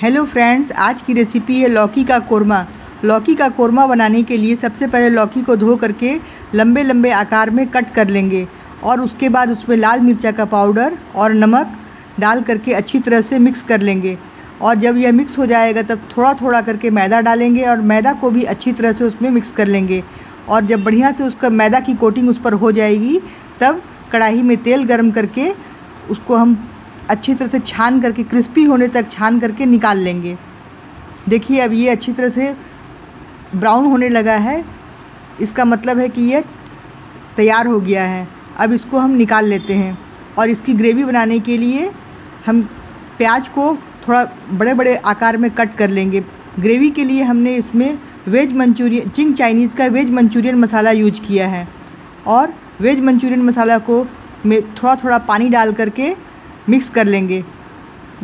Hello friends, आज की recipe है लौकी का कोरमा। लौकी का कोरमा बनाने के लिए सबसे पहले लौकी को धो करके लंबे लंबे आकार में कट कर लेंगे और उसके बाद उसमें लाल मिर्चा का पाउडर और नमक डाल करके अच्छी तरह से मिक्स कर लेंगे। और जब यह मिक्स हो जाएगा तब थोड़ा थोड़ा करके मैदा डालेंगे और मैदा को भी अच्छी तरह से उसमें मिक्स कर लेंगे। और जब बढ़िया से उसका मैदा की कोटिंग उस पर हो जाएगी तब कढ़ाई में तेल गरम करके उसको हम अच्छी तरह से छान करके क्रिस्पी होने तक छान करके निकाल लेंगे। देखिए अब ये अच्छी तरह से ब्राउन होने लगा है, इसका मतलब है कि ये तैयार हो गया है। अब इसको हम निकाल लेते हैं। और इसकी ग्रेवी बनाने के लिए हम प्याज को थोड़ा बड़े बड़े आकार में कट कर लेंगे। ग्रेवी के लिए हमने इसमें वेज मंचूरियन चिंग चाइनीज़ का वेज मंचूरियन मसाला यूज किया है। और वेज मंचूरियन मसाला को में थोड़ा थोड़ा पानी डाल करके मिक्स कर लेंगे।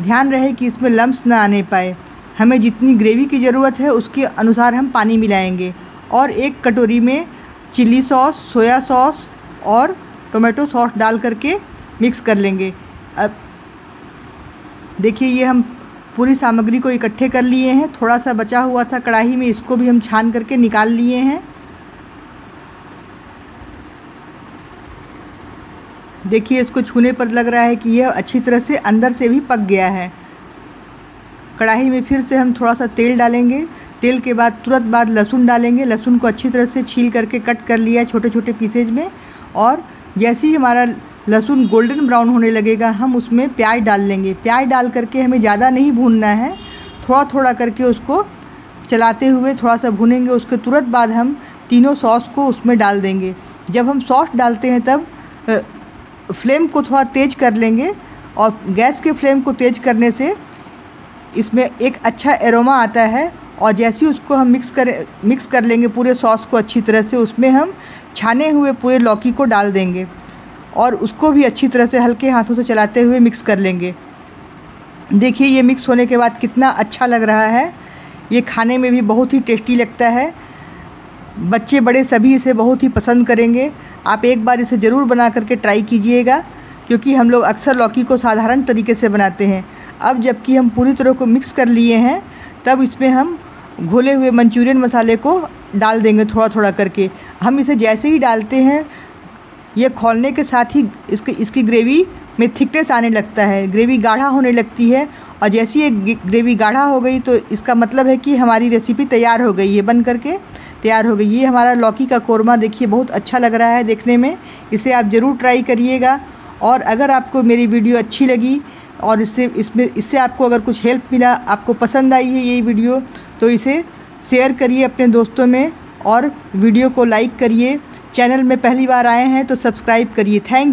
ध्यान रहे कि इसमें लम्स ना आने पाए। हमें जितनी ग्रेवी की ज़रूरत है उसके अनुसार हम पानी मिलाएंगे। और एक कटोरी में चिली सॉस, सोया सॉस और टोमेटो सॉस डाल करके मिक्स कर लेंगे। अब देखिए ये हम पूरी सामग्री को इकट्ठे कर लिए हैं। थोड़ा सा बचा हुआ था कढ़ाई में, इसको भी हम छान करके निकाल लिए हैं। देखिए इसको छूने पर लग रहा है कि यह अच्छी तरह से अंदर से भी पक गया है। कढ़ाई में फिर से हम थोड़ा सा तेल डालेंगे। तेल के बाद तुरंत बाद लहसुन डालेंगे। लहसुन को अच्छी तरह से छील करके कट कर लिया है छोटे छोटे पीसेज में। और जैसे ही हमारा लहसुन गोल्डन ब्राउन होने लगेगा हम उसमें प्याज डाल लेंगे। प्याज डाल करके हमें ज़्यादा नहीं भूनना है, थोड़ा थोड़ा करके उसको चलाते हुए थोड़ा सा भूनेंगे। उसके तुरंत बाद हम तीनों सॉस को उसमें डाल देंगे। जब हम सॉस डालते हैं तब फ्लेम को थोड़ा तेज़ कर लेंगे। और गैस के फ्लेम को तेज़ करने से इसमें एक अच्छा एरोमा आता है। और जैसे ही उसको हम मिक्स कर लेंगे पूरे सॉस को अच्छी तरह से, उसमें हम छाने हुए पूरे लौकी को डाल देंगे और उसको भी अच्छी तरह से हल्के हाथों से चलाते हुए मिक्स कर लेंगे। देखिए ये मिक्स होने के बाद कितना अच्छा लग रहा है। ये खाने में भी बहुत ही टेस्टी लगता है। बच्चे बड़े सभी इसे बहुत ही पसंद करेंगे। आप एक बार इसे ज़रूर बना करके ट्राई कीजिएगा, क्योंकि हम लोग अक्सर लौकी को साधारण तरीके से बनाते हैं। अब जबकि हम पूरी तरह को मिक्स कर लिए हैं तब इसमें हम घोले हुए मंचूरियन मसाले को डाल देंगे थोड़ा थोड़ा करके। हम इसे जैसे ही डालते हैं ये खौलने के साथ ही इसकी ग्रेवी में थिकनेस आने लगता है, ग्रेवी गाढ़ा होने लगती है। और जैसे ही ग्रेवी गाढ़ा हो गई तो इसका मतलब है कि हमारी रेसिपी तैयार हो गई है, बन करके तैयार हो गई। ये हमारा लौकी का कोरमा देखिए बहुत अच्छा लग रहा है देखने में। इसे आप ज़रूर ट्राई करिएगा। और अगर आपको मेरी वीडियो अच्छी लगी और इससे आपको अगर कुछ हेल्प मिला, आपको पसंद आई है ये वीडियो, तो इसे शेयर करिए अपने दोस्तों में और वीडियो को लाइक करिए। चैनल में पहली बार आए हैं तो सब्सक्राइब करिए। थैंक